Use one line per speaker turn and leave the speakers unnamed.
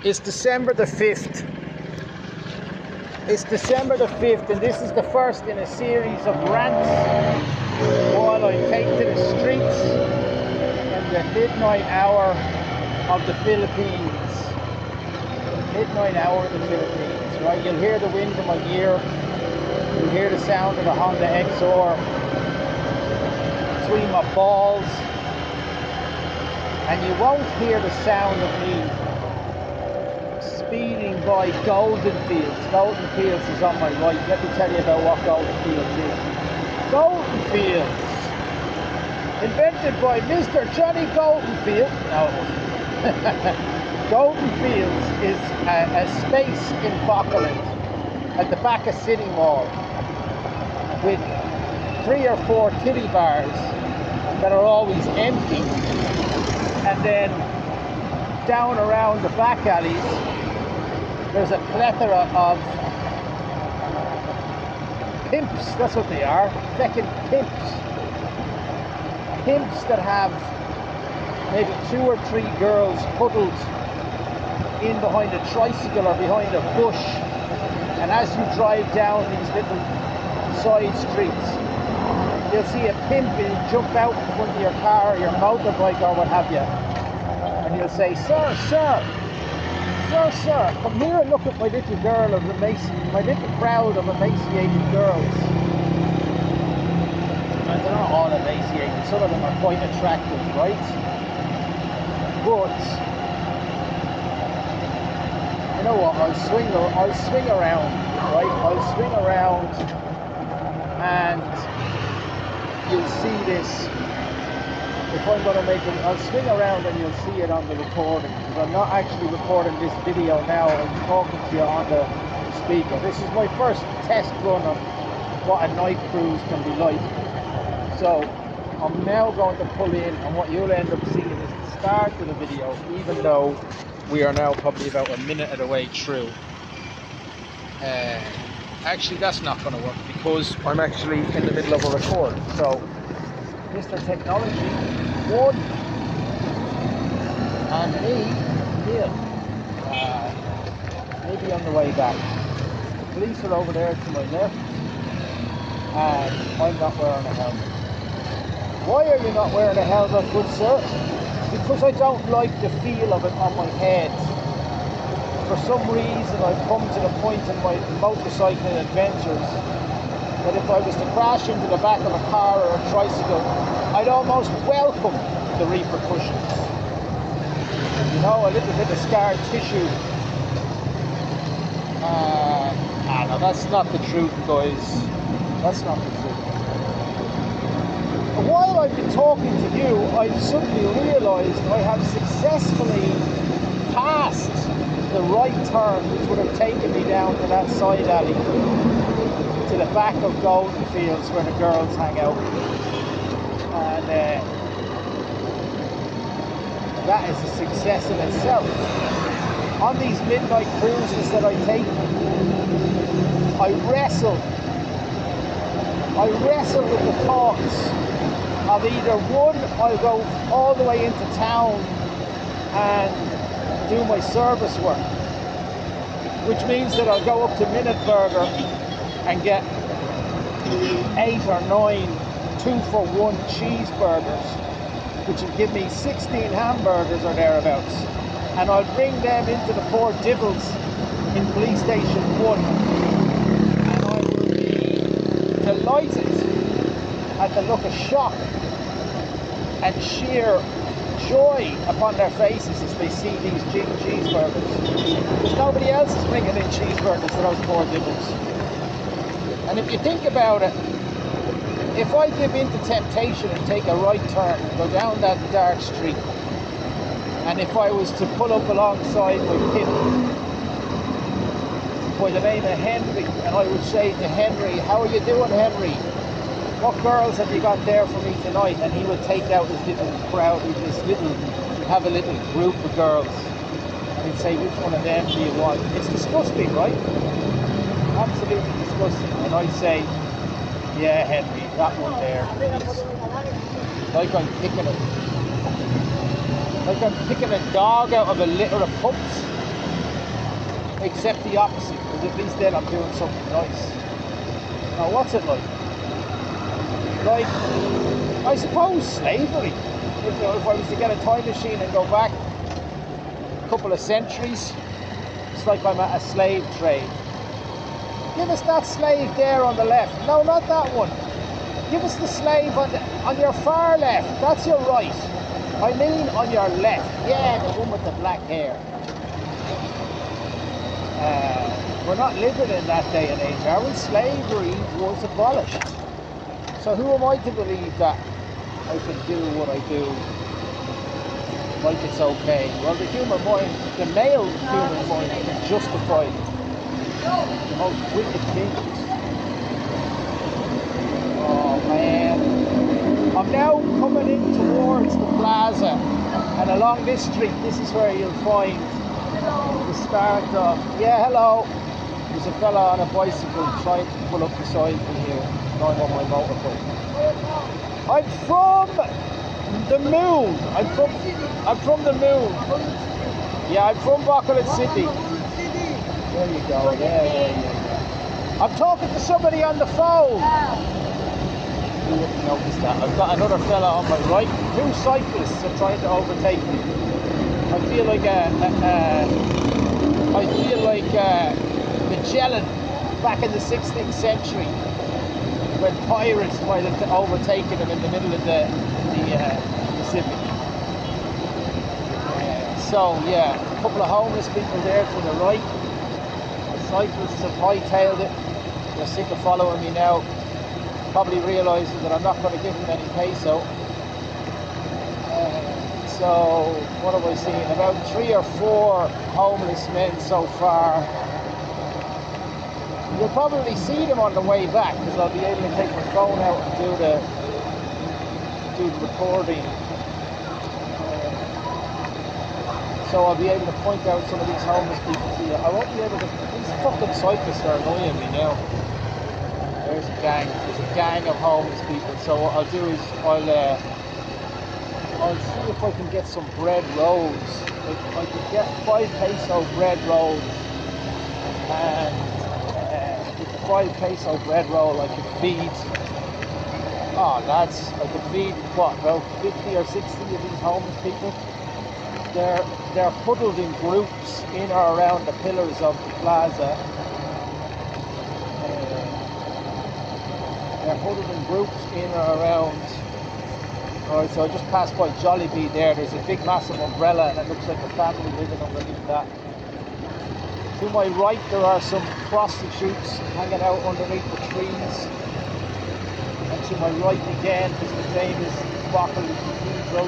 It's December the 5th. It's December the 5th, and this is the first in a series of rants while I take to the streets in the midnight hour of the Philippines. Midnight hour of the Philippines, right? You'll hear the wind in my ear. You'll hear the sound of the Honda XR between my balls. And you won't hear the sound of me speeding by Golden Fields. Golden Fields is on my right. Let me tell you about what Golden Fields is. Golden Fields, invented by Mr. Johnny Goldenfield. No, it wasn't. Golden Fields is a space in Buckland at the back of City Mall with 3 or 4 titty bars that are always empty, and then down around the back alleys there's a plethora of pimps. That's what they are, feckin' pimps. Pimps that have maybe 2 or 3 girls huddled in behind a tricycle or behind a bush, and as you drive down these little side streets, you'll see a pimp and he'll jump out in front of your car or your motorbike or what have you, and he'll say, sir, come here and look at my little girl of my little crowd of emaciated girls. And they're not all emaciated, some of them are quite attractive, right? But you know what, I'll swing around, right? I'll swing around and you'll see this. If I'm going to make it, I'll swing around and you'll see it on the recording, because I'm not actually recording this video now, I'm talking to you on the speaker. This is my first test run of what a night cruise can be like. So I'm now going to pull in, and what you'll end up seeing is the start of the video, even though we are now probably about a minute of the way through. Actually, that's not going to work because I'm actually in the middle of a record. So Mr. Technology 1 and me here, maybe on the way back. Police are over there to my left, and I'm not wearing a helmet. Why are you not wearing a helmet, good sir? Because I don't like the feel of it on my head. For some reason I've come to the point in my motorcycling adventures that if I was to crash into the back of a car or a tricycle, I'd almost welcome the repercussions. You know, a little bit of scar tissue. No, that's not the truth, guys. That's not the truth. And while I've been talking to you, I've suddenly realised I have successfully passed the right turn, which would have taken me down to that side alley, to the back of Golden Fields where the girls hang out. And that is a success in itself. On these midnight cruises that I take, I wrestle with the thoughts of either one, I'll go all the way into town and do my service work, which means that I'll go up to Minute Burger and get 8 or 9 2-for-1 cheeseburgers, which will give me 16 hamburgers or thereabouts, and I'll bring them into the Four Dibbles in Police Station 1, and I will be delighted at the look of shock and sheer joy upon their faces as they see these cheeseburgers, because nobody else is bringing in cheeseburgers to those Four Dibbles. And if you think about it, if I give in to temptation and take a right turn and go down that dark street, and if I was to pull up alongside my pimp by the name of Henry, and I would say to Henry, how are you doing, Henry? What girls have you got there for me tonight? And he would take out his little crowd, he'd have a little group of girls, and he'd say, which one of them do you want? It's disgusting, right? Absolutely disgusting. And I'd say, yeah, Henry, that one there. Like I'm picking a dog out of a litter of pups. except the opposite, because at least then I'm doing something nice. Now, what's it like? Like, I suppose slavery. If I was to get a time machine and go back a couple of centuries, it's like I'm at a slave trade. Give us that slave there on the left. No, not that one. Give us the slave on your far left. That's your right. I mean on your left. Yeah, the one with the black hair. We're not living in that day and age, are we? Slavery was abolished. So who am I to believe that I can do what I do like it's okay? Well, the human mind, the male human mind, can justify the most wicked things. Oh man. I'm now coming in towards the plaza, and along this street, this is where you'll find the start of, yeah, hello. There's a fella on a bicycle trying to pull up beside me here, and I'm on my motorbike. I'm from the moon. I'm from the moon. Yeah, I'm from Buckland City. There you go. Yeah. I'm talking to somebody on the phone. You wouldn't notice that. I've got another fella on my right. Two cyclists are trying to overtake me. I feel like Magellan back in the 16th century, when pirates might have overtaken him in the middle of the Pacific. So yeah, a couple of homeless people there to the right. The cyclists have hightailed it. They're sick of following me now. Probably realising that I'm not going to give them any peso. So what have I seen? About 3 or 4 homeless men so far. You'll probably see them on the way back, because I'll be able to take my phone out and do the recording. So I'll be able to point out some of these homeless people to you. I won't be able to. These fucking cyclists are annoying me now. There's a gang of homeless people. So what I'll do is I'll see if I can get some bread rolls. I could get 5 peso bread rolls, and with the 5 peso bread roll I could feed, I could feed what, about 50 or 60 of these homeless people. They're huddled in groups in or around the pillars of the plaza. They're huddled in groups in or around. Alright, so I just passed by Jollibee there. There's a big massive umbrella and it looks like a family living underneath that. To my right there are some prostitutes hanging out underneath the trees. And to my right again is the famous Buckland Cathedral.